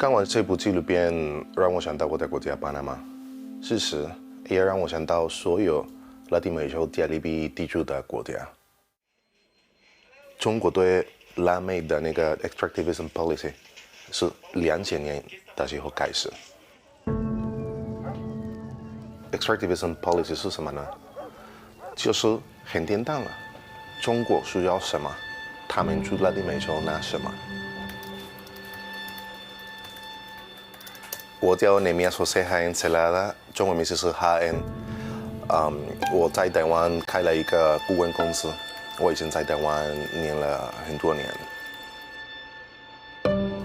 看完这部纪录片，让我想到我的国家巴拿马，事实也让我想到所有拉丁美洲加勒比地区的国家。中国对拉美的那个 extractivism policy 是2000年的时候开始。extractivism policy 是什么呢？就是很简单了，中国需要什么，他们去拉丁美洲拿什么。我叫内米亚索塞哈恩塞拉的，中文名字是哈恩。我在台湾开了一个顾问公司，我以前在台湾念了很多年。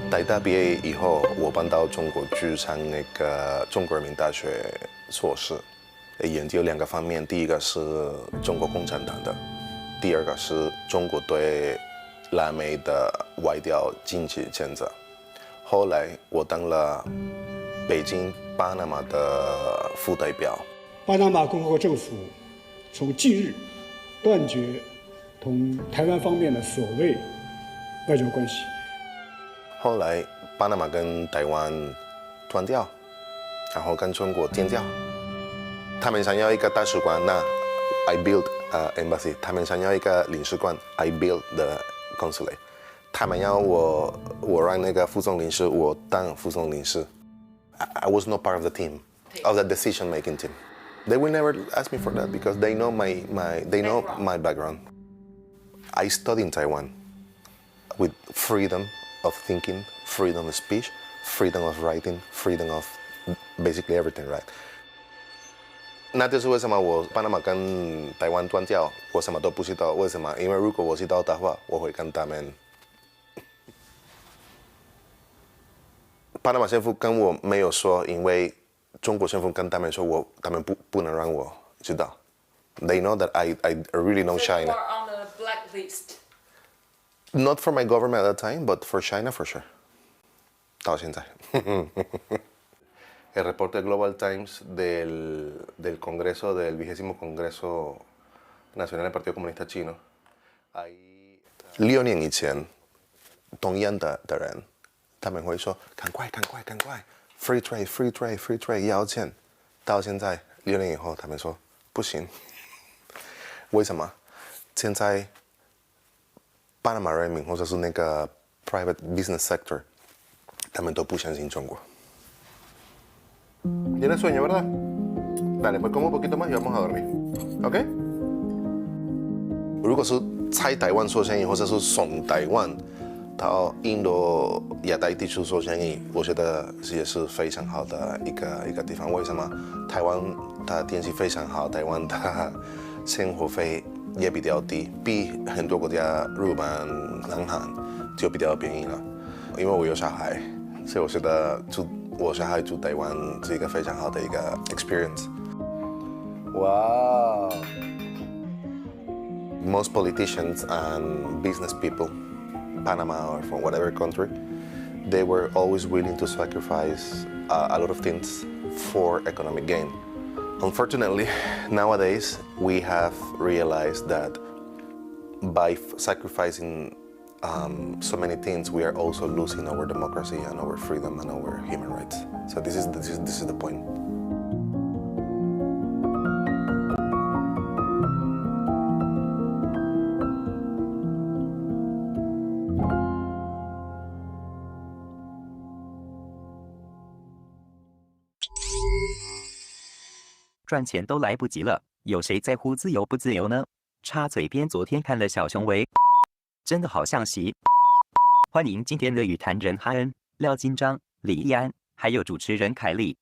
台大毕业以后，我搬到中国去上那个中国人民大学硕士，研究2个方面，第一个是中国共产党的，第二个是中国对拉美的外交经济政策。后来我当了北京巴拿马的副代表。巴拿马共和国政府从近日断绝同台湾方面的所谓外交关系。后来巴拿马跟台湾断掉，然后跟中国建交。他们想要一个大使馆，那 I build embassy。他们想要一个领事馆 ，I build the consulate。他们要我让那个副总领事，我当副总领事。I was not part of the team, of the decision-making team. They will never ask me for that because they know my background. I studied in Taiwan with freedom of thinking, freedom of speech, freedom of writing, freedom of basically everything, right? 那就是为什么我巴拿马跟台湾断交，我什么都不知道。为什么？因为如果我知道的话，我会跟他们。巴拿马政府跟我没有说，因为中国政府跟他们说他们不能让我知道。They know that I really know China. So you are on the blacklist. Not for my government at the time, but for China for sure. 到现在。El reporte Global Times del Congreso, del 20º Congreso Nacional del Partido Comunista Chino. 6年以前，同样的人。他们会说赶快 free trade 要钱。到现在6年以后，他们说不行。为什么？现在巴拿马人民或者是那个 private business sector， 他们都不相信中国。¿Tienes sueño, verdad? Dale, pues como un poquito más y vamos a dormir. ¿Ok? 如果是在台湾做生意，或者是从台湾到印度亚太地区做生意，我觉得也是非常好的一个地方。为什么？台湾的天气非常好，台湾的生活费也比较低，比很多国家，日本、南韩就比较便宜了。因为我有小孩，所以我觉得我小孩住台湾是一个非常好的一个 experience。哇！ Most politicians and business people, Panama or from whatever country, they were always willing to sacrifice a lot of things for economic gain. Unfortunately, nowadays we have realized that by sacrificing so many things, we are also losing our democracy and our freedom and our human rights. So this is the point. 赚钱都来不及了，有谁在乎自由不自由呢？插嘴边昨天看了小熊维，真的好像习。欢迎今天的语坛人哈恩、廖金漳、李易安，还有主持人凯莉。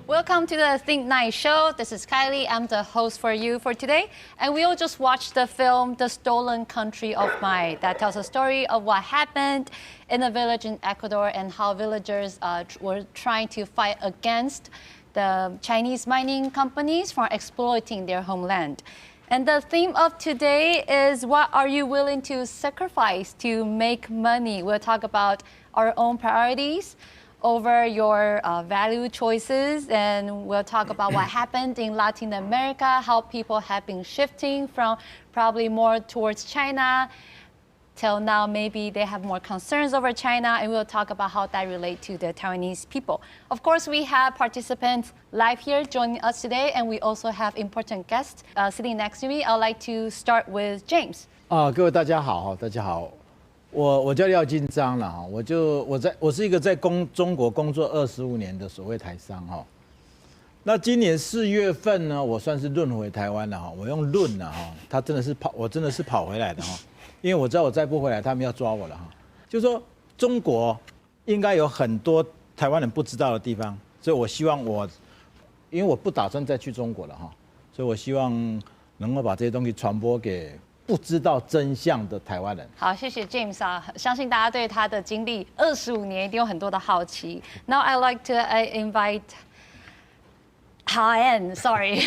Welcome to the Think Night Show. This is Kylie. I'm the host for you for today. And we all just watched the film, The Stolen Country of Mine, that tells a story of what happened in a village in Ecuador and how villagers were trying to fight against the Chinese mining companies from exploiting their homeland. And the theme of today is, what are you willing to sacrifice to make money? We'll talk about our own priorities, over your value choices, and we'll talk about what happened in Latin America, how people have been shifting from probably more towards China till now maybe they have more concerns over China, and we'll talk about how that relates to the Taiwanese people. Of course, we have participants live here joining us today, and we also have important guests sitting next to me. I'd like to start with James. 各位大家好，大家好，我叫廖金漳了哈，我是一个在中国工作25年的所谓台商哈。那今年4月份呢，我算是论回台湾了哈，我用论了哈，我真的是跑回来的哈。因为我知道我再不回来，他们要抓我了哈。就说中国应该有很多台湾人不知道的地方，所以我希望因为我不打算再去中国了哈，所以我希望能够把这些东西传播给不知道真相的台湾人。好，谢谢 James 啊，相信大家对他的经历25年一定有很多的好奇。Now I like to invite Ha恩, sorry,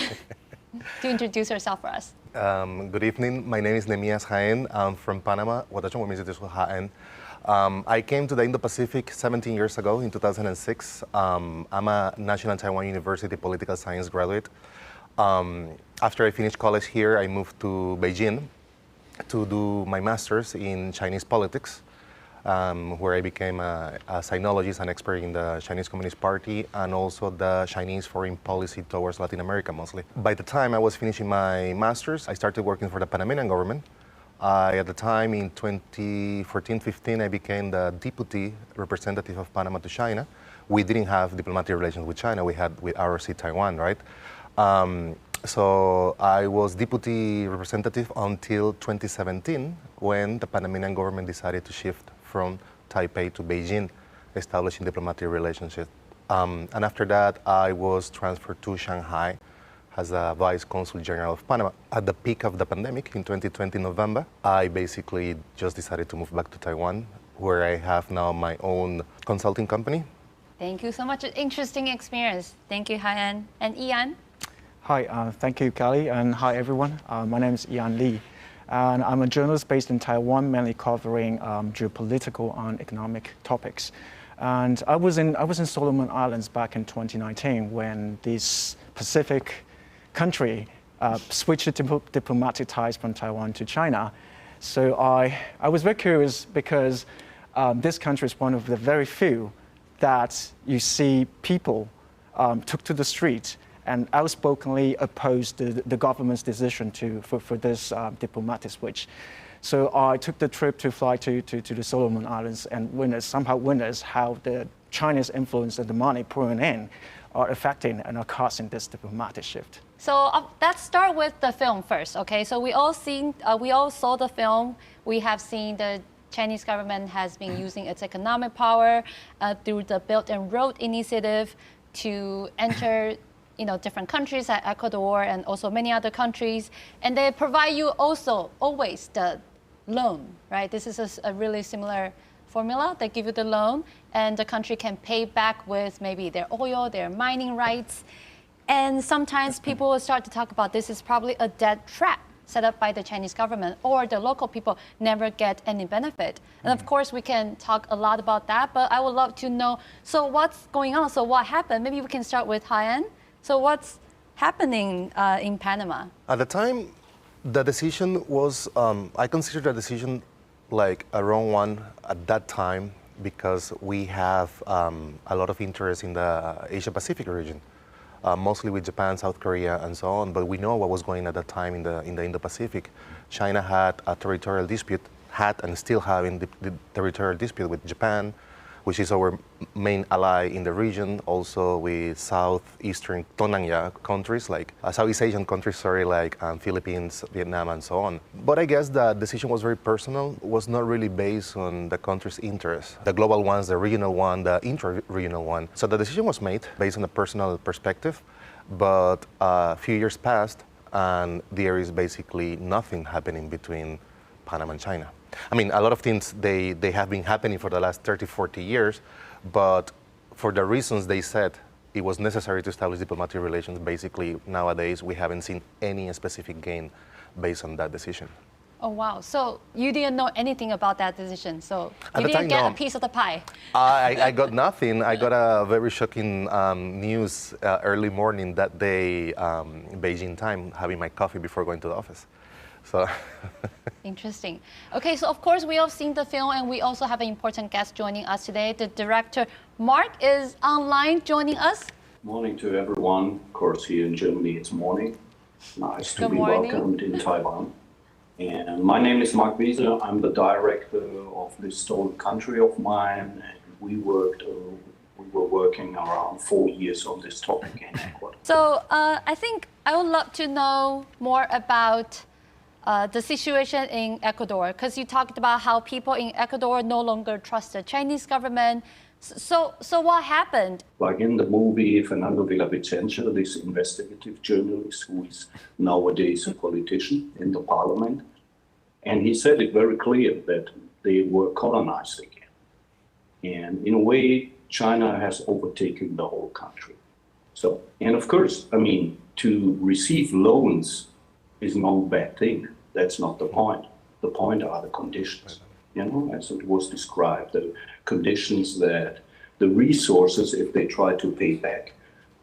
to introduce herself for us. Good evening. My name is Nehemias Haen. I'm from Panama. I came to the Indo-Pacific 17 years ago in 2006. I'm a National Taiwan University political science graduate. After I finished college here, I moved to Beijing to do my master's in Chinese politics, where I became a sinologist and expert in the Chinese Communist Party and also the Chinese foreign policy towards Latin America mostly. By the time I was finishing my master's, I started working for the Panamanian government. At the time, in 2014-15, I became the deputy representative of Panama to China. We didn't have diplomatic relations with China. We had with ROC Taiwan, right? So I was deputy representative until 2017, when the Panamanian government decided to shift from Taipei to Beijing, establishing diplomatic relationships. And after that, I was transferred to Shanghai as a Vice Consul General of Panama. At the peak of the pandemic in 2020 November, I basically just decided to move back to Taiwan, where I have now my own consulting company. Thank you so much. Interesting experience. Thank you, Ha恩. And Ian? Hi, thank you, Kelly, and hi, everyone. My name is Ian Lee, and I'm a journalist based in Taiwan, mainly covering geopolitical and economic topics. And I was in Solomon Islands back in 2019 when this Pacific country switched diplomatic ties from Taiwan to China. So I was very curious because this country is one of the very few that you see people took to the street and outspokenly opposed the government's decision for this diplomatic switch. So I took the trip to fly to the Solomon Islands and witnessed how the Chinese influence and the money pouring in are affecting and are causing this diplomatic shift. So let's start with the film first, okay? So we all saw the film. We have seen the Chinese government has been using its economic power through the Belt and Road Initiative to enter different countries like Ecuador and also many other countries. And they provide you also always the loan, right? This is a really similar formula. They give you the loan and the country can pay back with maybe their oil, their mining rights. And sometimes people will start to talk about this is probably a debt trap set up by the Chinese government, or the local people never get any benefit. And of course, we can talk a lot about that, but I would love to know, so what's going on? So what happened? Maybe we can start with Ha恩. So what's happening in Panama? At the time, the decision was, I considered the decision like a wrong one at that time because we have a lot of interest in the Asia-Pacific region, mostly with Japan, South Korea, and so on. But we know what was going on at that time in the Indo-Pacific. China had a territorial dispute, had and still having the territorial dispute with Japan, which is our main ally in the region, also with southeastern Tonangya countries, like Southeast Asian countries, like Philippines, Vietnam, and so on. But I guess the decision was very personal, was not really based on the country's interests, the global ones, the regional one, the intra-regional one. So the decision was made based on a personal perspective, but a few years passed, and there is basically nothing happening between Panama and China. I mean, a lot of things, they have been happening for the last 30, 40 years, but for the reasons they said, it was necessary to establish diplomatic relations. Basically, nowadays, we haven't seen any specific gain based on that decision. Oh, wow. So you didn't know anything about that decision. So At you the didn't time, get no. a piece of the pie. I got nothing. I got a very shocking news early morning that day, Beijing time, having my coffee before going to the office. So. Interesting. Okay, so of course we have seen the film, and we also have an important guest joining us today. The director, Marc, is online joining us. Morning to everyone. Of course, here in Germany, it's morning. Nice to Good be morning. welcomed in Taiwan. And my name is Marc Wiese. I'm the director of this stolen country of mine. And we were working around 4 years on this topic in Ecuador. So I think I would love to know more about the situation in Ecuador, because you talked about how people in Ecuador no longer trust the Chinese government. So what happened? Like in the movie, Fernando Villavicencio, this investigative journalist who is nowadays a politician in the parliament, and he said it very clear that they were colonized again. And in a way, China has overtaken the whole country. So, and of course, I mean, to receive loans is no bad thing. That's not the point. The point are the conditions. You know, as it was described, the conditions that the resources, if they try to pay back,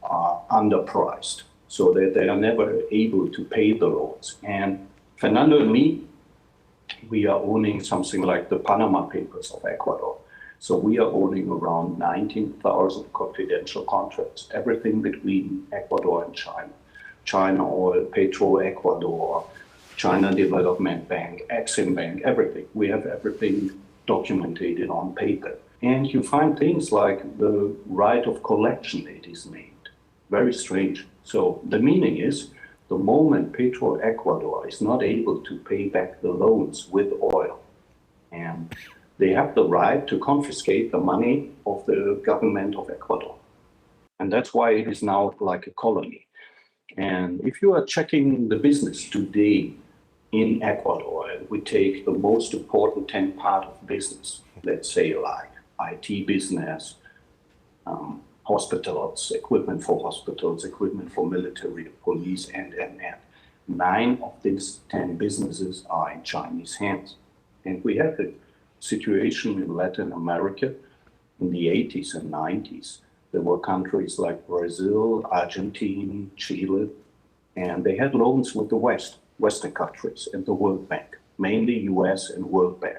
are underpriced, so that they are never able to pay the loans. And Fernando and me, we are owning something like the Panama Papers of Ecuador. So we are owning around 19,000 confidential contracts, everything between Ecuador and China. China Oil, Petro Ecuador, China Development Bank, Exim Bank, everything. We have everything documented on paper. And you find things like the right of collection that is named. Very strange. So the meaning is, the moment Petro Ecuador is not able to pay back the loans with oil, and they have the right to confiscate the money of the government of Ecuador. And that's why it is now like a colony. And if you are checking the business today in Ecuador, and we take the most important 10 part of business, let's say like IT business, hospitals, equipment for hospitals, equipment for military, police, and. 9 of these 10 businesses are in Chinese hands. And we had the situation in Latin America in the 80s and 90s. There were countries like Brazil, Argentina, Chile, and they had loans with the Western countries and the World Bank, mainly US and World Bank.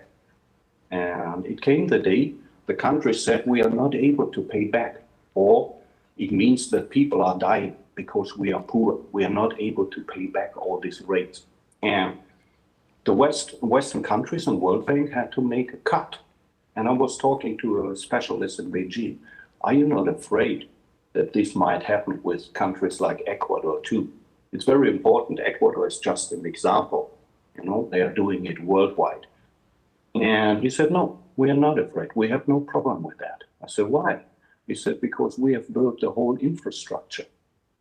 And it came the day the countries said, we are not able to pay back, or it means that people are dying because we are poor. We are not able to pay back all these rates. And the Western countries and World Bank had to make a cut. And I was talking to a specialist in Beijing. Are you not afraid that this might happen with countries like Ecuador too? It's very important. Ecuador is just an example. You know, they are doing it worldwide. And he said, no, we are not afraid. We have no problem with that. I said, why? He said, because we have built the whole infrastructure.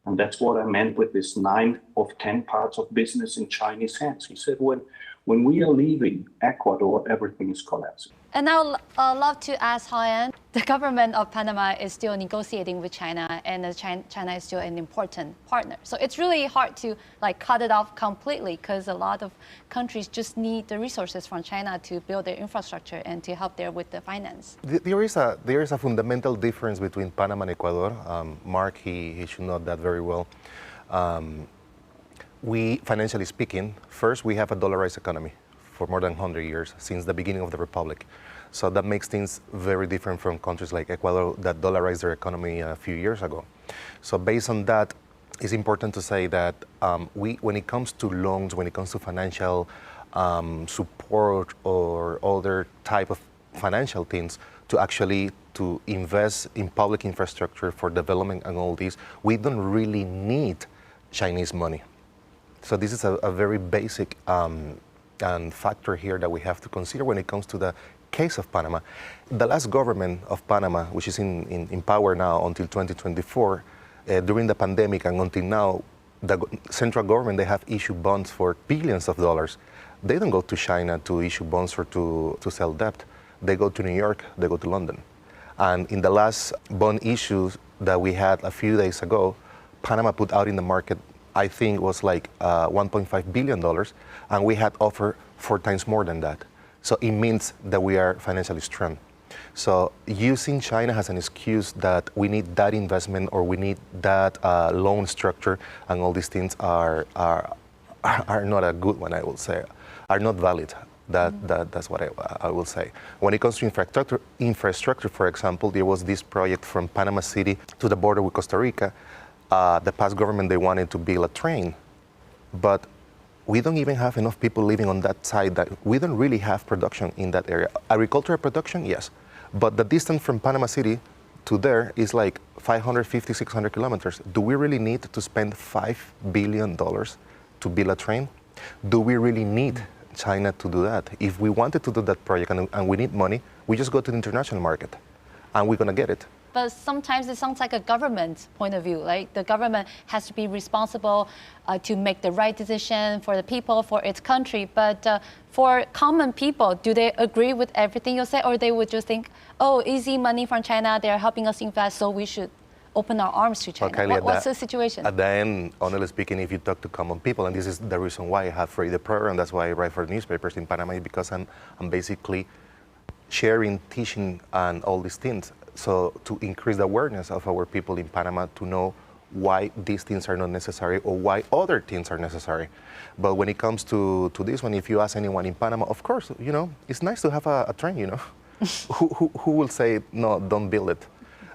And that's what I meant with this 9 of 10 parts of business in Chinese hands. He said, when we are leaving Ecuador, everything is collapsing. And I would love to ask Ha Anh. The government of Panama is still negotiating with China, and China is still an important partner. So it's really hard to cut it off completely, because a lot of countries just need the resources from China to build their infrastructure and to help there with the finance. There is a fundamental difference between Panama and Ecuador. Marc, he should know that very well. We, financially speaking, first we have a dollarized economy for more than 100 years, since the beginning of the Republic. So that makes things very different from countries like Ecuador that dollarized their economy a few years ago. So based on that, it's important to say that when it comes to loans, when it comes to financial support or other type of financial things, to invest in public infrastructure for development and all this, we don't really need Chinese money. So this is a very basic and factor here that we have to consider when it comes to the case of Panama. The last government of Panama, which is in power now until 2024, during the pandemic and until now, the central government, they have issued bonds for billions of dollars. They don't go to China to issue bonds or to sell debt. They go to New York, they go to London. And in the last bond issues that we had a few days ago, Panama put out in the market, I think it was like $1.5 billion, and we had offered 4 times more than that. So it means that we are financially strong. So using China as an excuse that we need that investment or we need that loan structure and all these things are not a good one, I will say, are not valid. That's what I will say. When it comes to infrastructure, for example, there was this project from Panama City to the border with Costa Rica. The past government, they wanted to build a train, but we don't even have enough people living on that side that we don't really have production in that area. Agricultural production, yes, but the distance from Panama City to there is like 550, 600 kilometers. Do we really need to spend $5 billion to build a train? Do we really need China to do that? If we wanted to do that project and we need money, we just go to the international market and we're gonna get it. But sometimes it sounds like a government point of view. Like the government has to be responsible to make the right decision for the people, for its country. But for common people, do they agree with everything you say, or they would just think, oh, easy money from China, they're helping us invest, so we should open our arms to China? Okay, what's the situation? At the end, honestly speaking, if you talk to common people, and this is the reason why I have created the program, that's why I write for newspapers in Panama, because I'm basically sharing, teaching, and all these things. So to increase the awareness of our people in Panama to know why these things are not necessary or why other things are necessary. But when it comes to this one, if you ask anyone in Panama, of course, you know, it's nice to have a train, you know. who will say, no, don't build it?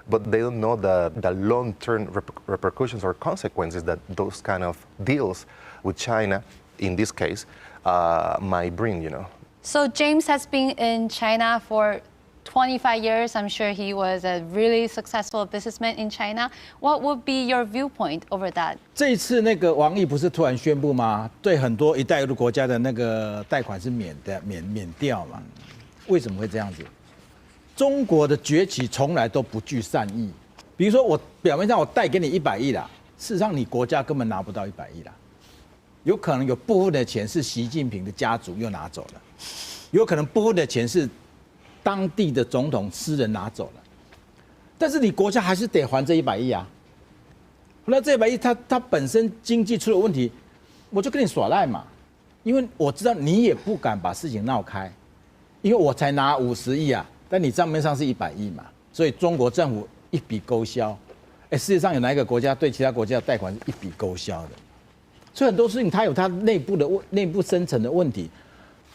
But they don't know the long-term repercussions or consequences that those kind of deals with China, in this case, might bring, you know. So James has been in China for 25 years. I'm sure he was a really successful businessman in China. What would be your viewpoint over that? 这一次那个王毅不是突然宣布吗？对很多“一带一路”国家的那个贷款是免掉嘛？为什么会这样子？中国的崛起从来都不具善意。比如说，我表面上我贷给你100亿啦，事实上你国家根本拿不到100亿啦。有可能有部分的钱是习近平的家族又拿走了，有可能部分的钱是当地的总统私人拿走了，但是你国家还是得还这100亿啊。那这100亿它本身经济出了问题，我就跟你耍赖嘛，因为我知道你也不敢把事情闹开，因为我才拿50亿啊，但你账面上是100亿嘛，所以中国政府一笔勾销。世界上有哪一个国家对其他国家的贷款是一笔勾销的？所以很多事情它有它内部深层的问题。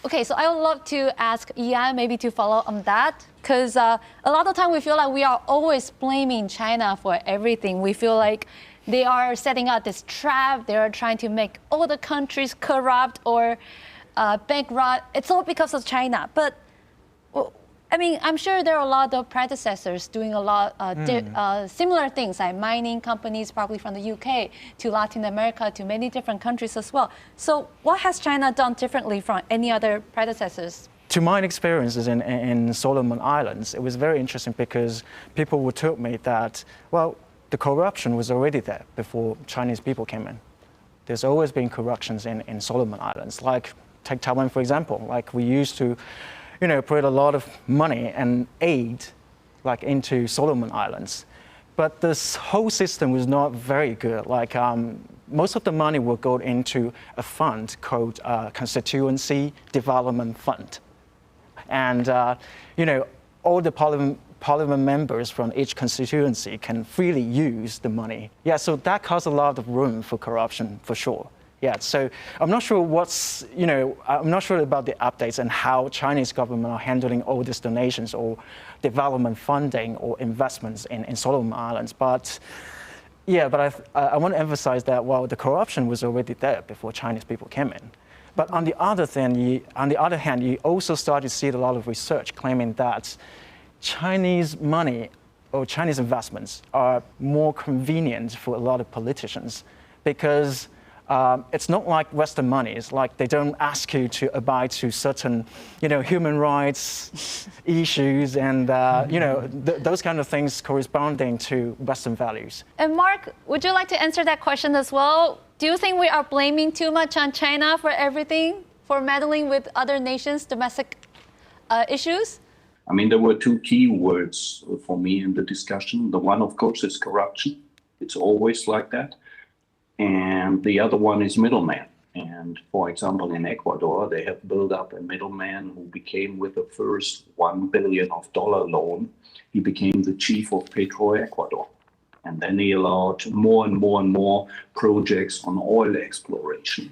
Okay, so I would love to ask Ian maybe to follow on that, because a lot of time we feel like we are always blaming China for everything. We feel like they are setting out this trap. They are trying to make all the countries corrupt or bankrupt. It's all because of China. But I mean, I'm sure there are a lot of predecessors doing a lot similar things, like mining companies, probably from the UK to Latin America to many different countries as well. So what has China done differently from any other predecessors? To my experiences in Solomon Islands, it was very interesting because people would tell me that, well, the corruption was already there before Chinese people came in. There's always been corruptions in Solomon Islands. Like, take Taiwan, for example. Like, we used to put a lot of money and aid like into Solomon Islands. But this whole system was not very good. Like most of the money will go into a fund called Constituency Development Fund. And all the parliament members from each constituency can freely use the money. Yeah, so that caused a lot of room for corruption for sure. Yeah, so I'm not sure I'm not sure about the updates and how Chinese government are handling all these donations or development funding or investments in Solomon Islands. But yeah, but I want to emphasize that, well, the corruption was already there before Chinese people came in. But on the other hand, you also start to see a lot of research claiming that Chinese money or Chinese investments are more convenient for a lot of politicians because it's not like Western money. It's like they don't ask you to abide to certain, human rights issues and, those kind of things corresponding to Western values. And Marc, would you like to answer that question as well? Do you think we are blaming too much on China for everything, for meddling with other nations' domestic issues? I mean, there were two key words for me in the discussion. The one, of course, is corruption. It's always like that. And the other one is middleman. And for example, in Ecuador, they have built up a middleman who became, with the first $1 billion loan, he became the chief of Petro-Ecuador. And then he allowed more and more projects on oil exploration.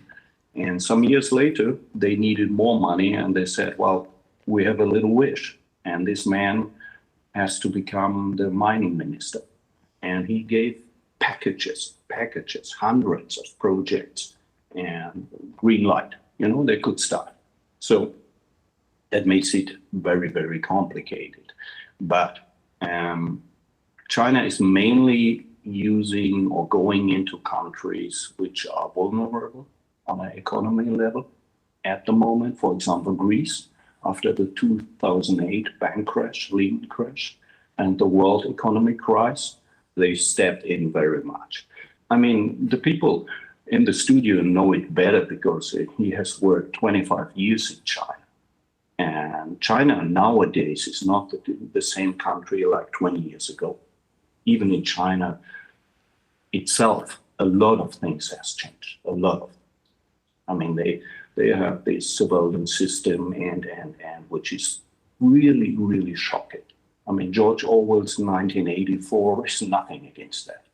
And some years later, they needed more money, and they said, well, we have a little wish. And this man has to become the mining minister. And he gave packages, hundreds of projects, and green light, they could start. So that makes it very, very complicated. But China is mainly using or going into countries which are vulnerable on an economy level at the moment. For example, Greece, after the 2008 bank crash, Lehman crash, and the world economic crisis, they stepped in very much. I mean, the people in the studio know it better because he has worked 25 years in China. And China nowadays is not the same country like 20 years ago. Even in China itself, a lot of things has changed, a lot of. I mean, they have this surveillance system and which is really, really shocking. I mean, George Orwell's 1984 is nothing against that.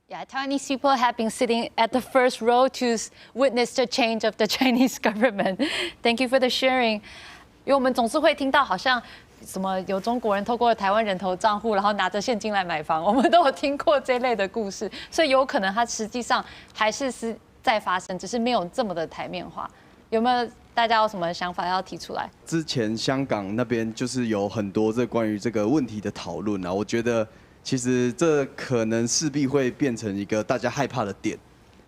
Yeah, Taiwanese people have been sitting at the first row to witness the change of the Chinese government. Thank you for the sharing. 因为我们总是会听到好像什么有中国人透过台湾人头账户，然后拿着现金来买房，我们都有听过这类的故事，所以有可能它实际上还是在发生，只是没有这么的台面化。有没有大家有什么想法要提出来？之前香港那边就是有很多关于这个问题的讨论啊，我觉得其实这可能势必会变成一个大家害怕的点，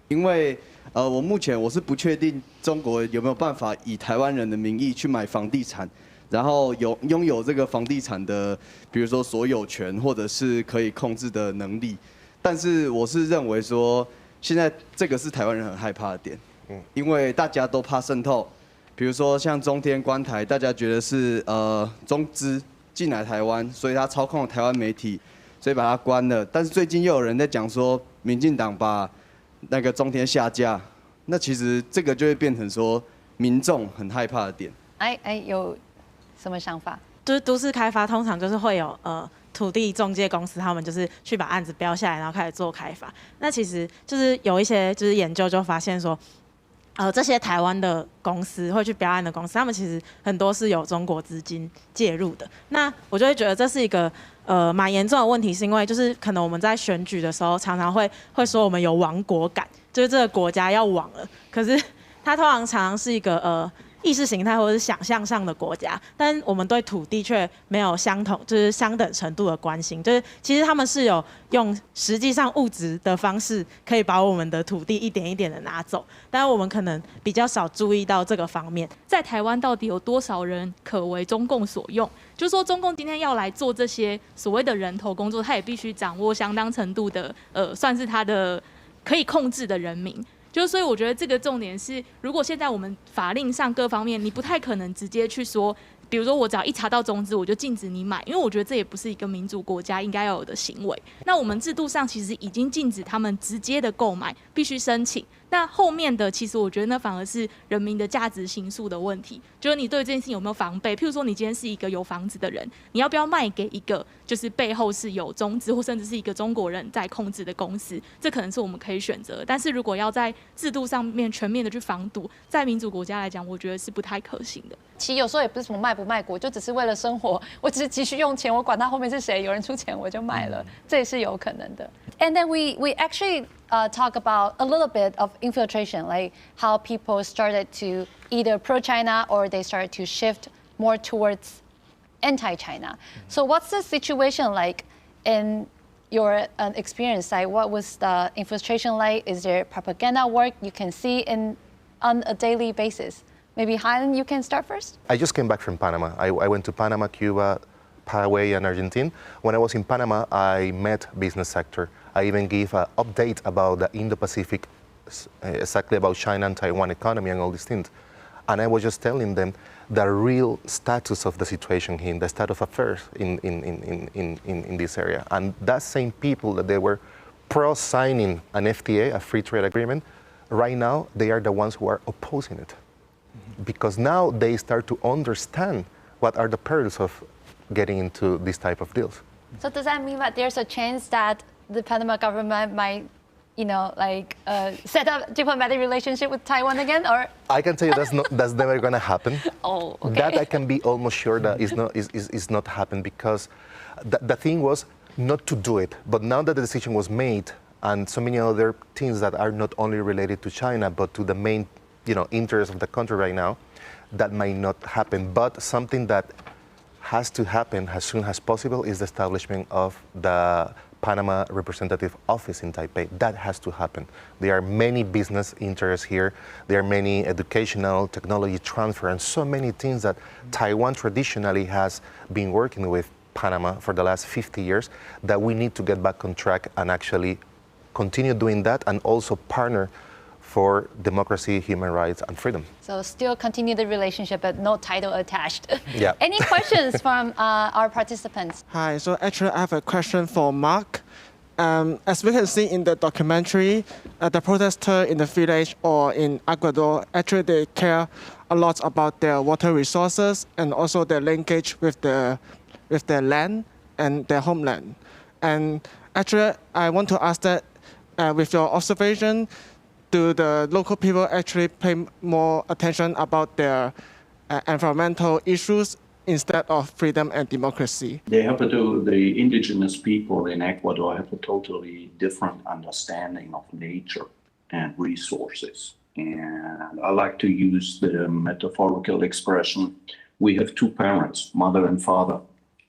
因为我目前我是不确定中国有没有办法以台湾人的名义去买房地产，然后拥有这个房地产的，比如说所有权或者是可以控制的能力。但是我是认为说，现在这个是台湾人很害怕的点，因为大家都怕渗透，比如说像中天关台，大家觉得是中资进来台湾，所以他操控了台湾媒体，所以把它关了。但是最近又有人在讲说，民进党把那个中天下架，那其实这个就会变成说民众很害怕的点。有什么想法？就是都市开发通常就是会有土地中介公司，他们就是去把案子标下来，然后开始做开发。那其实就是有一些就是研究就发现说，这些台湾的公司会去标案的公司，他们其实很多是有中国资金介入的。那我就会觉得这是一个蛮严重的问题，是因为就是可能我们在选举的时候常常会说我们有亡国感，就是这个国家要亡了，可是它常常是一个意识形态或者是想象上的国家，但我们对土地却没有就是相等程度的关心。就是其实他们是有用实际上物质的方式，可以把我们的土地一点一点的拿走，但是我们可能比较少注意到这个方面。在台湾到底有多少人可为中共所用？就是说，中共今天要来做这些所谓的人头工作，他也必须掌握相当程度的算是他的可以控制的人民。就是所以我觉得这个重点是，如果现在我们法令上各方面，你不太可能直接去说，比如说我只要一查到中资，我就禁止你买，因为我觉得这也不是一个民主国家应该要有的行为。那我们制度上其实已经禁止他们直接的购买，必须申请。那后面的其实我觉得那反而是人民的价值形塑的问题，就是你对这件事情有没有防备？譬如说你今天是一个有房子的人，你要不要卖给一个就是背后是有中资或甚至是一个中国人在控制的公司？这可能是我们可以选择。但是如果要在制度上面全面的去防堵，在民主国家来讲，我觉得是不太可行的。其实有时候也不是什么卖不卖国，就只是为了生活，我只是急需用钱，我管他后面是谁，有人出钱我就买了，这也是有可能的。And then we actually talk about a little bit of infiltration, like how people started to either pro-China or they started to shift more towards anti-China. So what's the situation like in your experience? Like, what was the infiltration like? Is there propaganda work you can see on a daily basis? Maybe Han, you can start first. I just came back from Panama. I went to Panama, Cuba, Paraguay, and Argentina. When I was in Panama, I met business sector. I even gave an update about the Indo-Pacific, exactly about China and Taiwan economy and all these things. And I was just telling them the real status of the situation here, the state of affairs in this area. And that same people that they were pro-signing an FTA, a free trade agreement, right now, they are the ones who are opposing it. Because now they start to understand what are the perils of getting into this type of deals. So does that mean that there's a chance that the Panama government might, set up diplomatic relationship with Taiwan again, or? I can tell you that's never going to happen. Oh, okay. That I can be almost sure that is not happen, because the thing was not to do it. But now that the decision was made, and so many other things that are not only related to China, but to the main, interest of the country right now, that might not happen. But something that has to happen as soon as possible is the establishment of the Panama Representative Office in Taipei. That has to happen. There are many business interests here. There are many educational, technology transfer, and so many things that Taiwan traditionally has been working with Panama for the last 50 years, that we need to get back on track and actually continue doing that, and also partner for democracy, human rights, and freedom. So still continue the relationship, but no title attached. Yeah. Any questions from our participants? Hi, so actually I have a question for Marc. As we can see in the documentary, the protesters in the village or in Ecuador, actually they care a lot about their water resources and also their linkage with their land and their homeland. And actually, I want to ask that, with your observation, do the local people actually pay more attention about their environmental issues instead of freedom and democracy? The indigenous people in Ecuador have a totally different understanding of nature and resources. And I like to use the metaphorical expression, we have two parents, mother and father.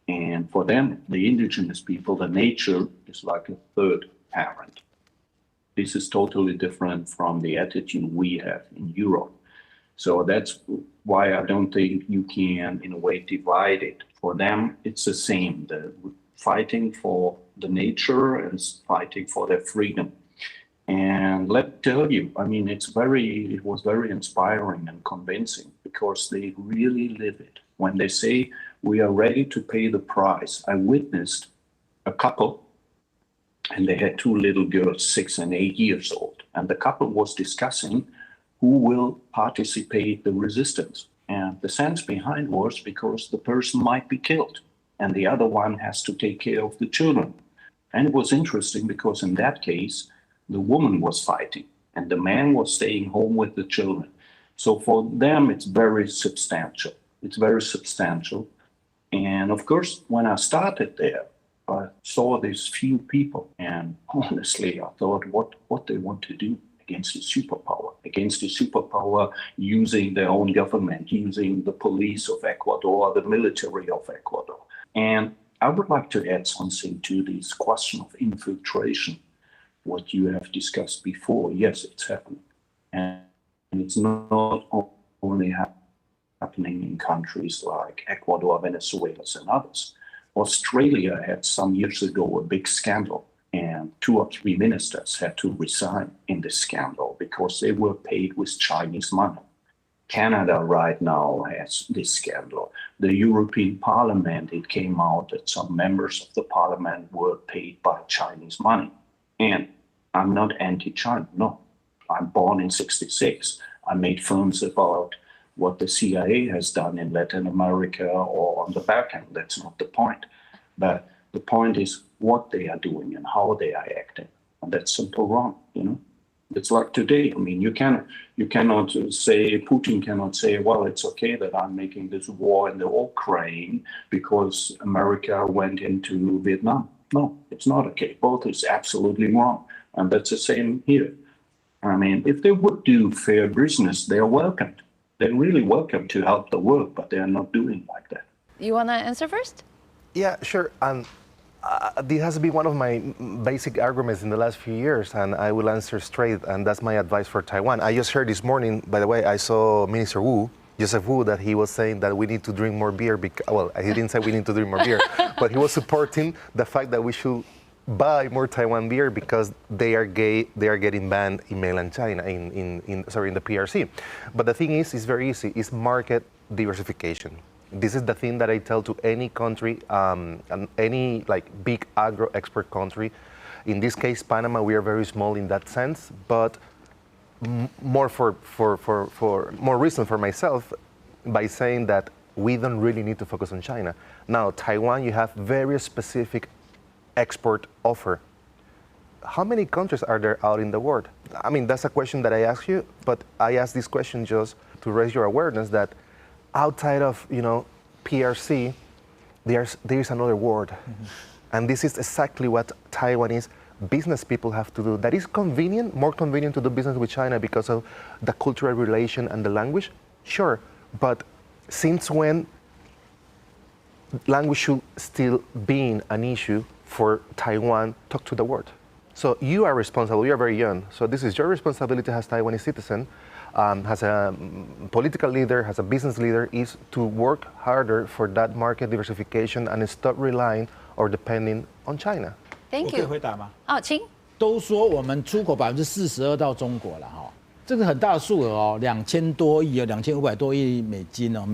And for them, the indigenous people, the nature is like a third parent. This is totally different from the attitude we have in Europe. So that's why I don't think you can, in a way, divide it. For them, it's the same. They're fighting for the nature and fighting for their freedom. And let me tell you, I mean, it was very inspiring and convincing, because they really live it. When they say, we are ready to pay the price. I witnessed a couple, and they had two little girls, 6 and 8 years old. And the couple was discussing who will participate the resistance. And the sense behind was because the person might be killed, and the other one has to take care of the children. And it was interesting, because in that case, the woman was fighting, and the man was staying home with the children. So for them, it's very substantial. It's very substantial. And of course, when I started there, I saw these few people, and honestly, I thought what they want to do against the superpower, using their own government, using the police of Ecuador, the military of Ecuador. And I would like to add something to this question of infiltration, what you have discussed before. Yes, it's happening. And it's not only happening in countries like Ecuador, Venezuela, and others. Australia had some years ago a big scandal, and 2 or 3 ministers had to resign in this scandal because they were paid with Chinese money. Canada right now has this scandal. The European Parliament, it came out that some members of the parliament were paid by Chinese money. And I'm not anti-China, no. I'm born in '66. I made films about what the CIA has done in Latin America or on the Balkan. That's not the point. But the point is what they are doing and how they are acting. And that's simple wrong, you know. It's like today. I mean, you cannot say, Putin cannot say, well, it's okay that I'm making this war in the Ukraine because America went into Vietnam. No, it's not okay. Both is absolutely wrong. And that's the same here. I mean, if they would do fair business, they are welcomed. They're really welcome to help the world, but they are not doing like that. You want to answer first? Yeah, sure. This has been one of my basic arguments in the last few years, and I will answer straight, and that's my advice for Taiwan. I just heard this morning, by the way, I saw Minister Joseph Wu, that he was saying that we need to drink more beer. Well, he didn't say we need to drink more beer, but he was supporting the fact that we should buy more Taiwan beer because they are getting banned in mainland China, in the PRC. But the thing is, it's very easy. It's market diversification. This is the thing that I tell to any country, any big agro export country. In this case, Panama, we are very small in that sense, but more for more reason for myself by saying that we don't really need to focus on China. Now, Taiwan, you have very specific export offer. How many countries are there out in the world? I mean, that's a question that I ask you, but I ask this question just to raise your awareness that outside of, PRC, there is another world. Mm-hmm. And this is exactly what Taiwanese business people have to do. That is convenient, more convenient to do business with China because of the cultural relation and the language, sure. But since when language should still be an issue for Taiwan talk to the world? So you are responsible, you are very young. So this is your responsibility as Taiwanese citizen, as a political leader, as a business leader, is to work harder for that market diversification and stop relying or depending on China. Thank 我可以 you. 回答吗？请。都说我们出口42%到中国了哈，这个很大的数额哦，2000多亿哦，2500多亿美金哦。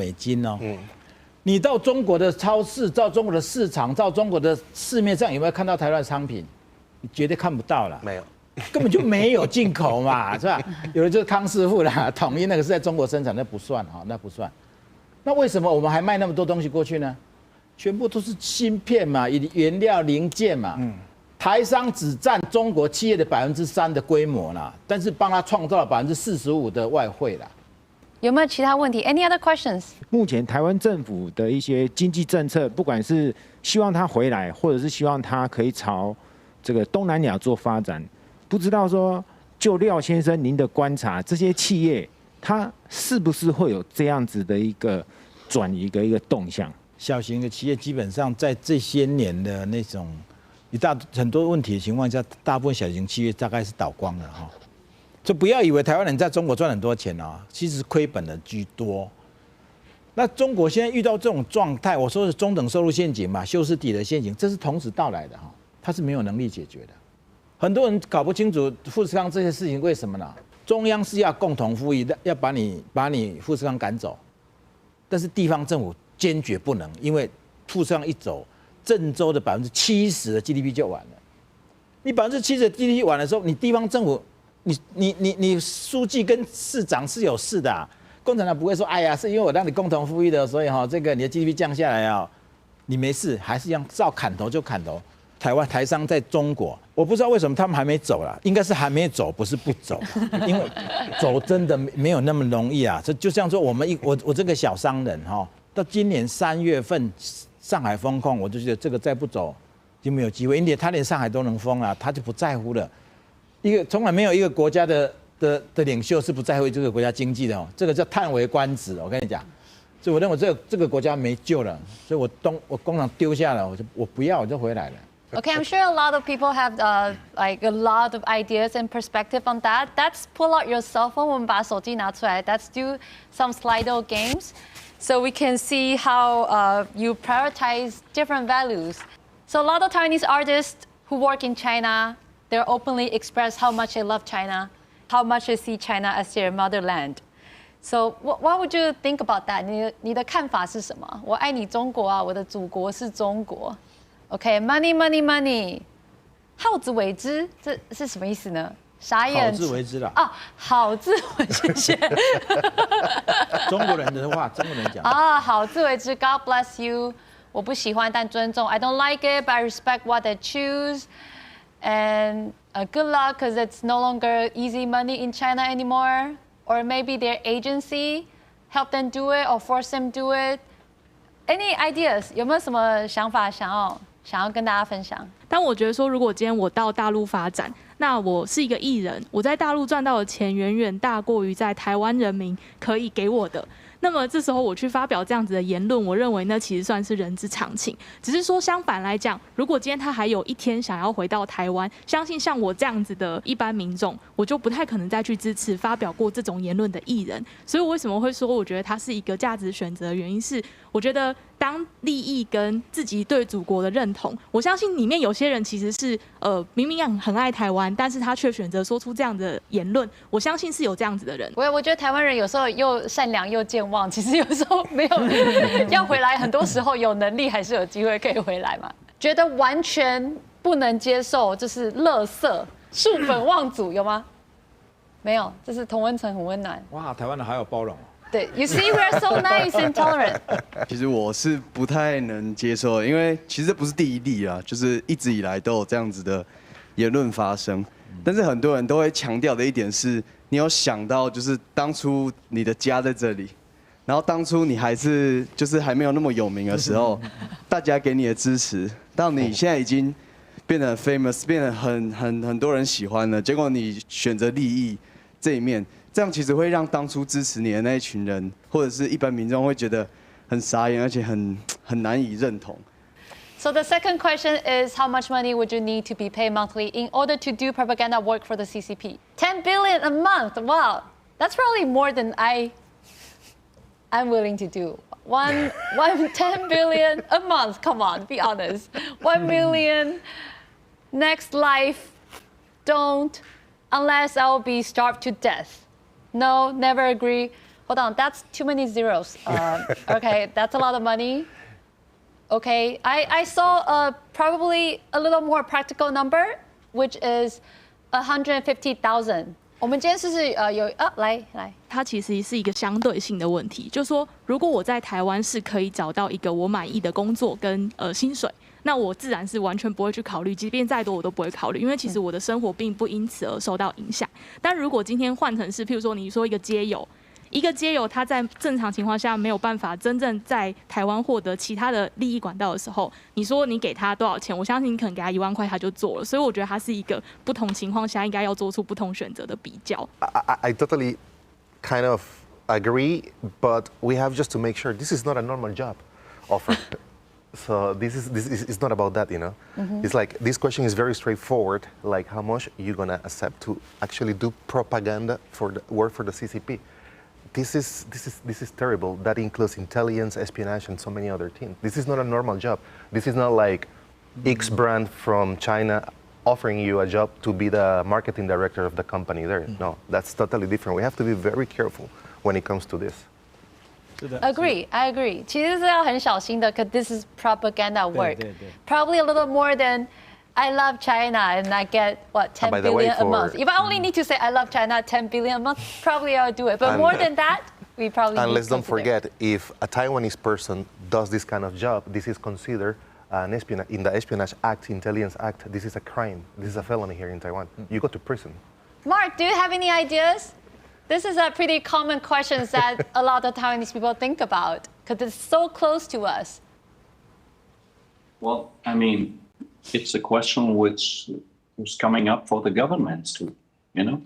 你到中国的超市，到中国的市场，到中国的市面上有没有看到台湾的商品？你绝对看不到了，没有，根本就没有进口嘛，是吧？有的就是康师傅啦，统一那个是在中国生产，那不算哈，那不算。那为什么我们还卖那么多东西过去呢？全部都是芯片嘛，原料零件嘛。台商只占中国企业的3%的规模啦，但是帮他创造了45%的外汇啦。有没有其他问题 ？Any other questions？ 目前台湾政府的一些经济政策，不管是希望他回来，或者是希望他可以朝这个东南亚做发展，不知道说就廖先生您的观察，这些企业它是不是会有这样子的一个转移的一个动向？小型的企业基本上在这些年的那种很多问题的情况下，大部分小型企业大概是倒光了哈。就不要以为台湾人在中国赚很多钱啊，其实亏本的居多。那中国现在遇到这种状态，我说的中等收入陷阱嘛，修斯底的陷阱，这是同时到来的哈，它是没有能力解决的。很多人搞不清楚富士康这些事情为什么呢？中央是要共同富裕，要把你富士康赶走，但是地方政府坚决不能，因为富士康一走，郑州的70%的 GDP 就完了。你70%的 GDP 完的时候，你地方政府，你书记跟市长是有事的啊。共产党不会说，哎呀，是因为我让你共同富裕的，所以这个你的 GDP 降下来啊，你没事，还是一样照砍头就砍头。台商在中国，我不知道为什么他们还没走啦，应该是还没走，不是不走，因为走真的没有那么容易啊。这就像说我这个小商人到今年3月份上海封控，我就觉得这个再不走就没有机会，因为他连上海都能封了，他就不在乎了。从来没有一个国家的领袖是不在乎这个国家经济的这个叫叹为观止。我跟你讲，所以我认为这个国家没救了，所以我工厂丢下了，我不要，我就回来了。Okay, I'm sure a lot of people have like a lot of ideas and perspective on that. Let's pull out your cell phone. 我们把手机拿出来. Let's do some Slido games, so we can see how you prioritize different values. So a lot of Taiwanese artists who work in China, they openly express how much they love China, how much they see China as their motherland. So what would you think about that? 你的看法是什么？我爱你中国啊，我的祖国是中国。OK, money, money, money. 好自为之，这是什么意思呢？傻眼。好自为之啦。好自为之，谢谢。中国人的话，中国人讲。好自为之 ，God bless you. 我不喜欢，但尊重。I don't like it, but I respect what they choose. And good luck, because it's no longer easy money in China anymore. Or maybe their agency help them do it or force them do it. Any ideas? 有没有什么想法想要跟大家分享？但我觉得说，如果今天我到大陆发展，那我是一个艺人，我在大陆赚到的钱远远大过于在台湾人民可以给我的。那么这时候我去发表这样子的言论，我认为那其实算是人之常情。只是说相反来讲，如果今天他还有一天想要回到台湾，相信像我这样子的一般民众，我就不太可能再去支持发表过这种言论的艺人。所以我为什么会说我觉得他是一个价值选择的原因是，我觉得当利益跟自己对祖国的认同，我相信里面有些人其实是明明很爱台湾，但是他却选择说出这样的言论，我相信是有这样子的人。我觉得台湾人有时候又善良又健忘，其实有时候没有要回来，很多时候有能力还是有机会可以回来嘛。觉得完全不能接受就是垃圾、树本望祖有吗？没有，这是同温层很温暖。哇，台湾人好有包容哦。对 ，You see, we are so nice and tolerant。其实我是不太能接受的，因为其实这不是第一例啊，就是一直以来都有这样子的言论发生。但是很多人都会强调的一点是，你有想到就是当初你的家在这里，然后当初你还没有那么有名的时候，大家给你的支持，到你现在已经变得很 famous， 变得很多人喜欢了，结果你选择利益这一面。这样其实会让当初支持你的那一群人，或者是一般民众会觉得很傻眼，而且很难以认同。So the second question is, how much money would you need to be paid monthly in order to do propaganda work for the CCP? 10 billion a month. Wow, that's probably more than I'm willing to do. 10 billion a month. Come on, be honest. 1 million. Next life, don't, unless I'll be starved to death. No, never agree. Hold on, that's too many zeros. Okay, that's a lot of money. Okay, I saw probably a little more practical number, which is 150,000. 我们今天是来，它其实是一个相对性的问题，就是说，如果我在台湾是可以找到一个我满意的工作跟薪水，那我自然是完全不会去考虑，即便再多我都不会考虑，因为其实我的生活并不因此而受到影响。但如果今天换成是，譬如说你说一个街友他在正常情况下没有办法真正在台湾获得其他的利益管道的时候，你说你给他多少钱，我相信你可能给他1万块他就做了。所以我觉得他是一个不同情况下应该要做出不同选择的比较。I totally kind of agree, but we have just to make sure this is not a normal job offer. So this is not about that, you know. It's like this question is very straightforward. Like how much you're gonna accept to actually do propaganda for the work for the CCP. This is terrible. That includes intelligence, espionage, and so many other things. This is not a normal job. This is not like X brand from China offering you a job to be the marketing director of the company there. No, that's totally different. We have to be very careful when it comes to this. Agree, I agree. 其实是要很小心的 because this is propaganda work. Probably a little more than I love China and I get, 10 billion a month. If I only need to say I love China 10 billion a month, probably I'll do it. But more than that, we probably And need let's to don't forget, if a Taiwanese person does this kind of job, this is considered an espionage. In the Espionage Act, Intelligence Act, this is a crime. This is a felony here in Taiwan. You go to prison. Marc, do you have any ideas? This is a pretty common question that a lot of Taiwanese people think about because it's so close to us. Well, I mean, it's a question which was coming up for the governments too, you know?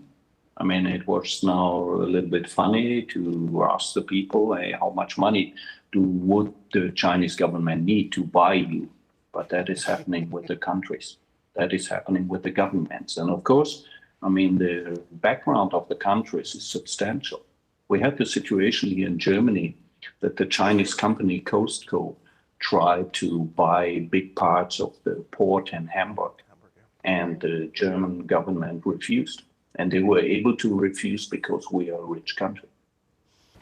I mean, it was now a little bit funny to ask the people, hey, how much money would the Chinese government need to buy you? But that is happening with the countries. That is happening with the governments. And of course, I mean, the background of the countries is substantial. We had the situation here in Germany that the Chinese company Costco tried to buy big parts of the port in Hamburg, and the German government refused. And they were able to refuse because we are a rich country.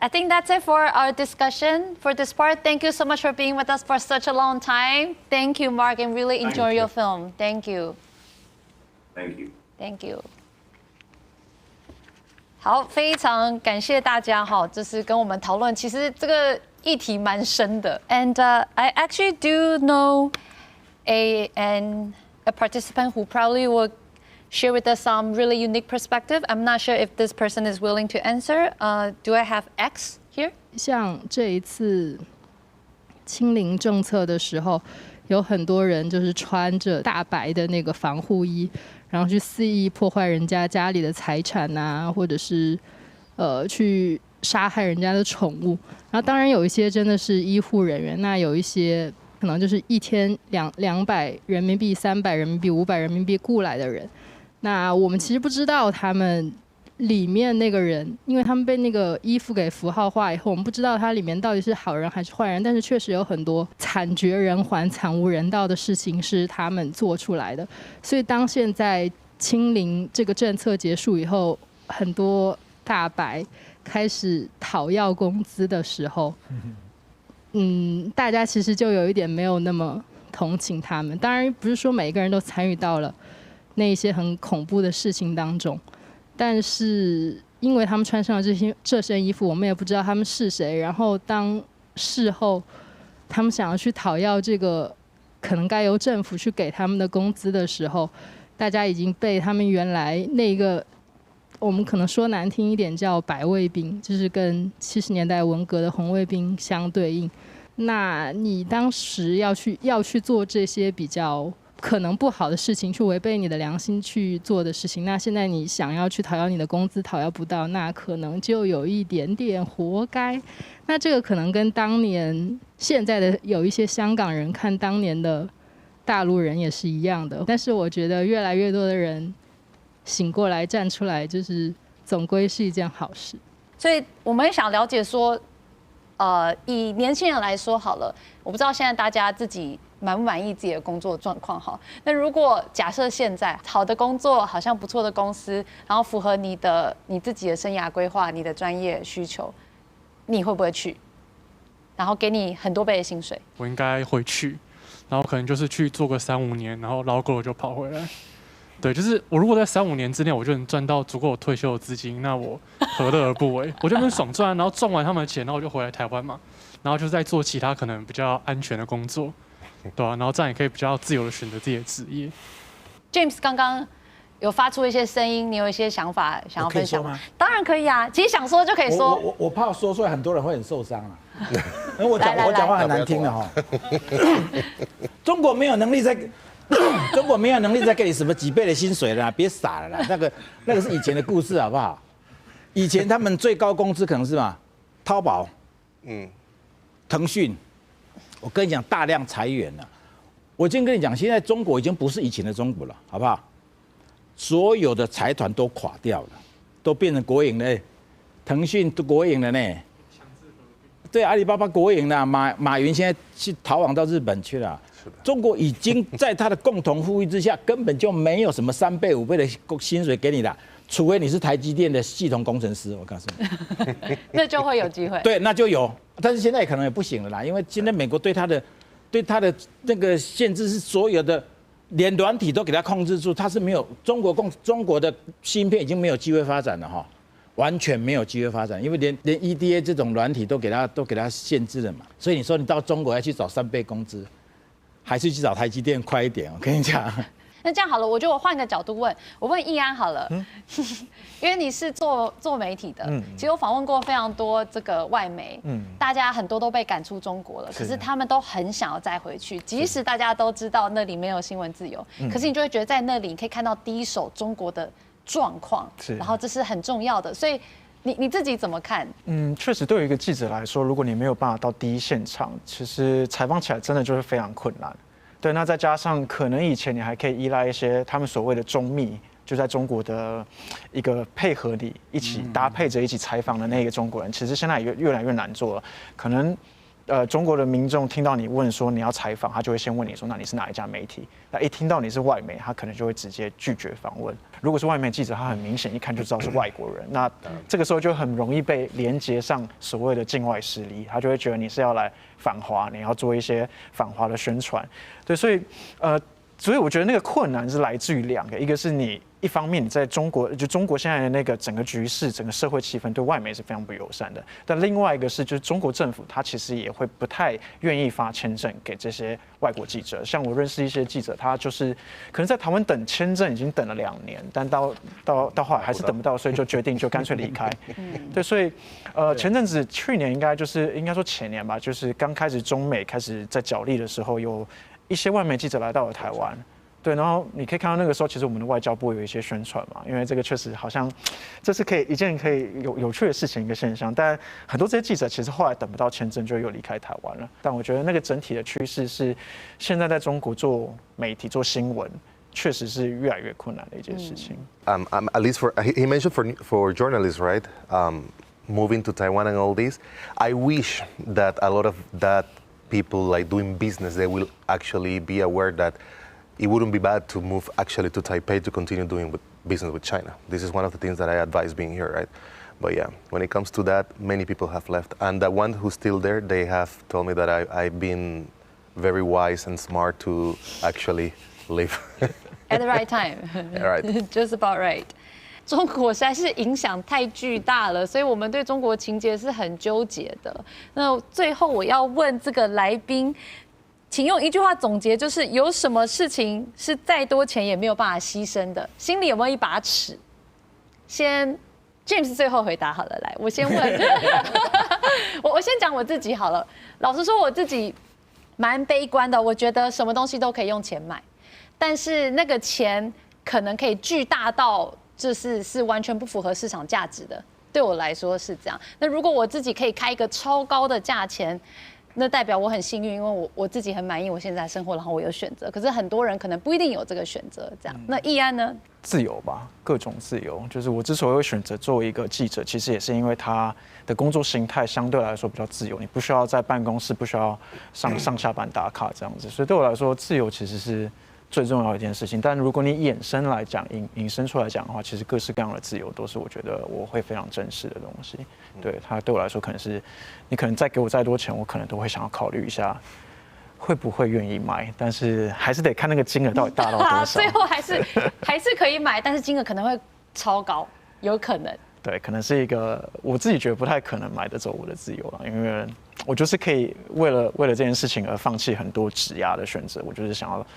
I think that's it for our discussion for this part. Thank you so much for being with us for such a long time. Thank you, Marc, and really enjoy your film. Thank you. Thank you. Thank you. 好，非常感谢大家哈，就是跟我们讨论，其实这个议题蛮深的。And I actually do know a participant who probably will share with us some really unique perspective. I'm not sure if this person is willing to answer. Do I have X here? 像这一次清零政策的时候，有很多人就是穿着大白的那个防护衣，然后去肆意破坏人家家里的财产啊，或者是去杀害人家的宠物。然后当然有一些真的是医护人员，那有一些可能就是一天200人民币、300人民币、500人民币雇来的人。那我们其实不知道他们里面那个人，因为他们被那个衣服给符号化以后，我们不知道他里面到底是好人还是坏人，但是确实有很多惨绝人寰、惨无人道的事情是他们做出来的。所以当现在清零这个政策结束以后，很多大白开始讨要工资的时候，大家其实就有一点没有那么同情他们。当然不是说每一个人都参与到了那一些很恐怖的事情当中。但是因为他们穿上了这身衣服，我们也不知道他们是谁。然后当事后他们想要去讨要这个可能该由政府去给他们的工资的时候，大家已经被他们原来那个我们可能说难听一点叫白卫兵，就是跟70年代文革的红卫兵相对应。那你当时要去做这些比较可能不好的事情，去违背你的良心去做的事情，那现在你想要去讨要你的工资讨要不到，那可能就有一点点活该。那这个可能跟当年现在的有一些香港人看当年的大陆人也是一样的，但是我觉得越来越多的人醒过来站出来，就是总归是一件好事。所以我们想了解说，以年轻人来说好了，我不知道现在大家自己满不满意自己的工作状况哈。那如果假设现在好的工作，好像不错的公司，然后符合你自己的生涯规划、你的专业需求，你会不会去？然后给你很多倍的薪水？我应该会去，然后可能就是去做个3-5年，然后捞够了就跑回来。对，就是我如果在3-5年之内我就能赚到足够退休的资金，那我何乐而不为？我就能爽赚，然后赚完他们的钱，然后我就回来台湾嘛，然后就在做其他可能比较安全的工作，对啊，然后这样也可以比较自由的选择自己的职业。James 刚刚有发出一些声音，你有一些想法想要分享吗？当然可以啊，其实想说就可以说。我怕说出来很多人会很受伤啊，因为我讲话很难听的哈。中国没有能力再给你什么几倍的薪水了啦，别傻了啦，那个是以前的故事好不好？以前他们最高工资可能是嘛，淘宝，腾讯，我跟你讲大量裁员了。我今天跟你讲，现在中国已经不是以前的中国了，好不好？所有的财团都垮掉了，都变成国营了，腾讯都国营了呢。对，阿里巴巴国营了，马云现在去逃亡到日本去了。中国已经在他的共同富裕之下，根本就没有什么3倍5倍的薪水给你了，除非你是台积电的系统工程师，我告诉你，那就会有机会。对，那就有，但是现在可能也不行了啦，因为现在美国对他的那个限制是所有的，连软体都给他控制住，他是没有中国的芯片已经没有机会发展了哈，完全没有机会发展，因为连 EDA 这种软体都给他限制了嘛，所以你说你到中国要去找3倍工资。还是去找台积电快一点，我跟你讲。那这样好了，我觉得我换个角度问，我问易安好了，因为你是做媒体的，其实我访问过非常多这个外媒，大家很多都被赶出中国了，可是他们都很想要再回去，即使大家都知道那里没有新闻自由，可是你就会觉得在那里你可以看到第一手中国的状况，然后这是很重要的，所以。你自己怎么看？确实，对于一个记者来说，如果你没有办法到第一现场，其实采访起来真的就是非常困难。对，那再加上可能以前你还可以依赖一些他们所谓的中密，就在中国的一个配合里一起搭配着一起采访的那个中国人，其实现在也越来越难做了。可能中国的民众听到你问说你要采访，他就会先问你说，那你是哪一家媒体？那一听到你是外媒，他可能就会直接拒绝访问。如果是外媒记者，他很明显一看就知道是外国人，那这个时候就很容易被连结上所谓的境外势力，他就会觉得你是要来反华，你要做一些反华的宣传。对，所以我觉得那个困难是来自于2个，一个是你一方面你在中国，就中国现在的那个整个局势、整个社会气氛对外媒是非常不友善的。但另外一个是，就是中国政府它其实也会不太愿意发签证给这些外国记者。像我认识一些记者，他就是可能在台湾等签证已经等了2年，但到后来还是等不到，所以就决定就干脆离开。对，所以前阵子去年应该说前年吧，就是刚开始中美开始在角力的时候，有一些外媒记者来到了台湾。对，然后你可以看到那个时候，其实我们的外交部有一些宣传嘛，因为这个确实好像这是一件可以有趣的事情一个现象，但很多这些记者其实后来等不到签证就又离开台湾了。但我觉得那个整体的趋势是，现在在中国做媒体做新闻，确实是越来越困难的一件事情。At least he mentioned for journalists, right? Moving to Taiwan and all this, I wish that a lot of that people like doing business, they will actually be aware that. It wouldn't be bad to move actually to Taipei to continue doing business with China. This is one of the things that I advise being here, right? But yeah, when it comes to that, many people have left. And the one who's still there, they have told me that I've been very wise and smart to actually leave. At the right time. Right. Just about right. 中国实在是影响太巨大了，所以我们对中国情节是很纠结的。那最后我要问这个来宾，请用一句话总结，就是有什么事情是再多钱也没有办法牺牲的？心里有没有一把尺？先 James 最后回答好了，来，我先问，我先讲我自己好了。老实说，我自己蛮悲观的，我觉得什么东西都可以用钱买，但是那个钱可能可以巨大到是完全不符合市场价值的。对我来说是这样。那如果我自己可以开一个超高的价钱，那代表我很幸运，因为我自己很满意我现在的生活，然后我有选择。可是很多人可能不一定有这个选择，这样。那易安呢？自由吧，各种自由。就是我之所以会选择作为一个记者，其实也是因为他的工作形态相对来说比较自由，你不需要在办公室，不需要上下班打卡这样子。所以对我来说，自由其实是最重要的一件事情。但如果你衍生来讲，引申出来讲的话，其实各式各样的自由都是我觉得我会非常珍视的东西。对它对我来说，可能是你可能再给我再多钱，我可能都会想要考虑一下。会不会愿意买？但是还是得看那个金额到底大到多少。最后还是可以买，但是金额可能会超高，有可能。对，可能是一个我自己觉得不太可能买得走我的自由了，因为我就是可以为了这件事情而放弃很多职涯的选择。我就是想要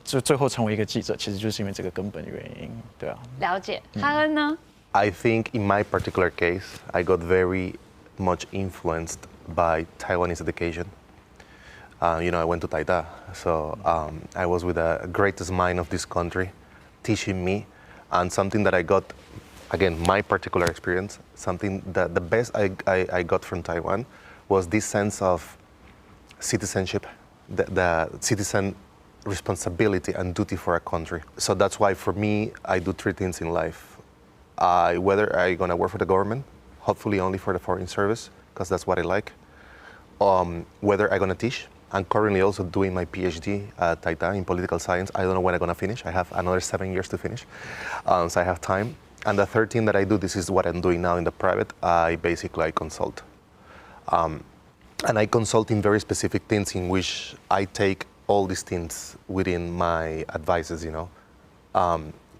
就最后成为一个记者，其实就是因为这个根本原因。对啊。了解。哈恩呢？ I think in my particular case, I got very much influenced by Taiwanese education. I went to Taita, so I was with the greatest mind of this country, teaching me, and something that I got, again, my particular experience, something that the best I got from Taiwan was this sense of citizenship, the citizen responsibility and duty for a country. So that's why for me, I do three things in life. Whether I'm gonna work for the government, hopefully only for the foreign service, because that's what I like. Whether I'm gonna teach. I'm currently also doing my PhD at Taita in political science. I don't know when I'm gonna finish. I have another 7 years to finish, so I have time. And the third thing that I do, this is what I'm doing now in the private, I basically consult. And I consult in very specific things in which I take all these things within my advices,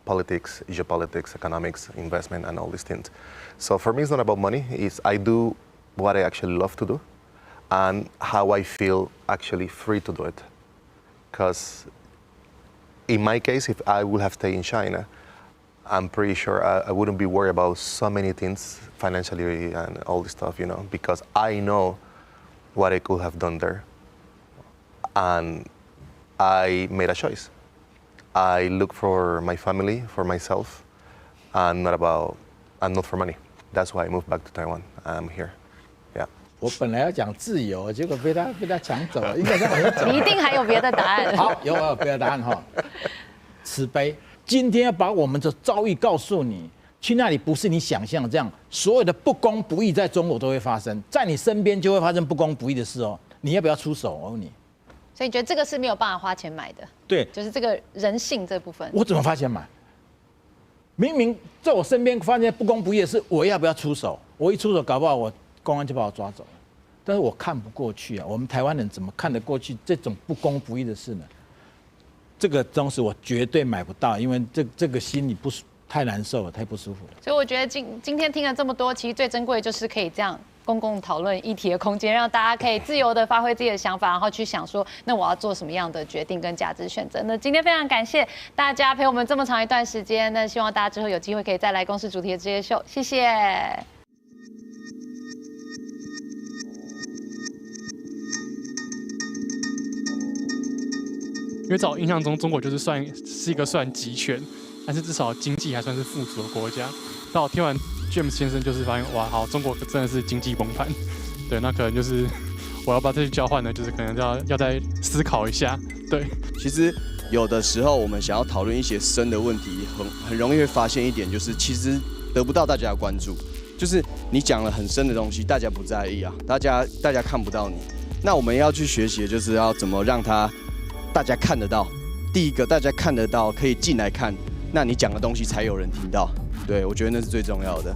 politics, geopolitics, economics, investment, and all these things. So for me, it's not about money. I do what I actually love to do. And how I feel actually free to do it. Because in my case, if I would have stayed in China, I'm pretty sure I wouldn't be worried about so many things financially and all this stuff, because I know what I could have done there. And I made a choice. I look for my family, for myself, and not for money. That's why I moved back to Taiwan. I'm here. 我本来要讲自由，结果被他抢走了，应该再往下走。你一定还有别的答案。好，有别的答案哈。慈悲，今天要把我们的遭遇告诉你，去那里不是你想象这样，所有的不公不义在中国都会发生，在你身边就会发生不公不义的事哦。你要不要出手？我问你。所以你觉得这个是没有办法花钱买的？对，就是这个人性这部分。我怎么花钱买？明明在我身边发现不公不义的事，我要不要出手？我一出手，搞不好公安就把我抓走了，但是我看不过去啊！我们台湾人怎么看得过去这种不公不义的事呢？这个东西我绝对买不到，因为这个心里太难受了，太不舒服了。所以我觉得今天听了这么多，其实最珍贵的就是可以这样公共讨论议题的空间，让大家可以自由的发挥自己的想法，然后去想说，那我要做什么样的决定跟价值选择。那今天非常感谢大家陪我们这么长一段时间，那希望大家之后有机会可以再来公视主题的这些秀，谢谢。因为在我印象中，中国就是是一个算集权，但是至少经济还算是富足的国家。但我听完 James 先生，就是发现哇，好，中国真的是经济崩盘。对，那可能就是我要把这去交换呢，就是可能要再思考一下。对，其实有的时候我们想要讨论一些深的问题，很容易会发现一点，就是其实得不到大家的关注。就是你讲了很深的东西，大家不在意啊，大家看不到你。那我们要去学习的就是要怎么让大家看得到。第一个，大家看得到，可以进来看，那你讲的东西才有人听到。对。对，我觉得那是最重要的。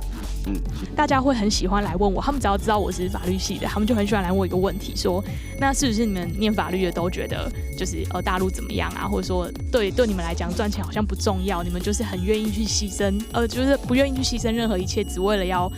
大家会很喜欢来问我，他们只要知道我是法律系的，他们就很喜欢来问我一个问题，说那是不是你们念法律的都觉得就是大陆怎么样啊，或者说对你们来讲赚钱好像不重要，你们就是很愿意去牺牲，就是不愿意去牺牲任何一切，只为了要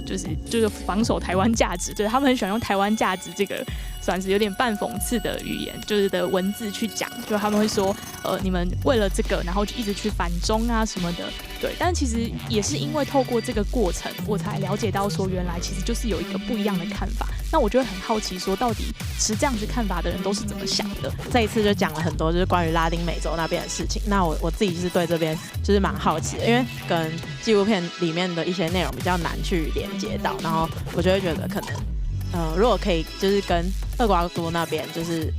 就是防守台湾价值。对，他们很喜欢用台湾价值这个算是有点半讽刺的语言，就是的文字去讲，就他们会说你们为了这个，然后就一直去反中啊什么的。对，但其实也是因为透过这个过程，我才了解到说原来其实就是有一个不一样的看法。那我就会很好奇说，到底持这样子看法的人都是怎么想的？这一次就讲了很多就是关于拉丁美洲那边的事情。那我自己是对这边就是蛮好奇的，因为跟纪录片里面的一些内容比较难去连接到，然后我就会觉得可能如果可以就是跟厄瓜多那边就是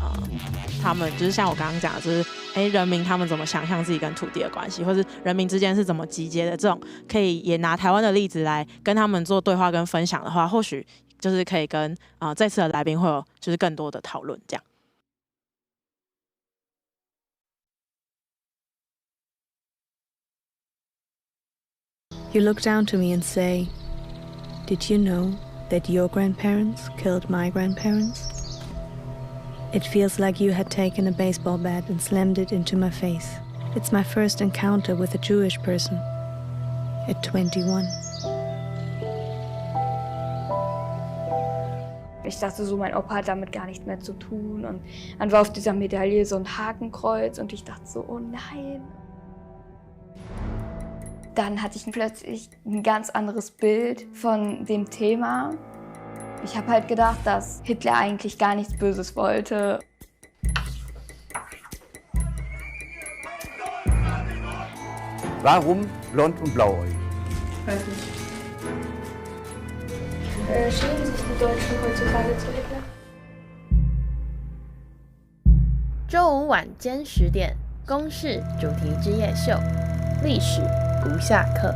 他们就是像我刚刚讲的，就是人民他们怎么想象自己跟土地的关系，或是人民之间是怎么集结的，这种可以也拿台湾的例子来跟他们做对话跟分享的话，或许就是可以跟这次的来宾会有就是更多的讨论这样。You look down to me and say, "Did you know that your grandparents killed my grandparents?" It feels like you had taken a baseball bat and slammed it into my face. It's my first encounter with a Jewish person at 21. Ich dachte so, mein Opa hat damit gar nichts mehr zu tun. Und dann war auf dieser Medaille so ein Hakenkreuz und ich dachte so, oh nein. Dann hatte ich plötzlich ein ganz anderes Bild von dem Thema. Ich habe halt gedacht, dass Hitler eigentlich gar nichts Böses wollte. Warum blond und blauäugig? Weiß nicht. Schämen sich die Deutschen heutzutage zu Hitler? 周五晚间10点，公视主题之夜秀，历史不下课。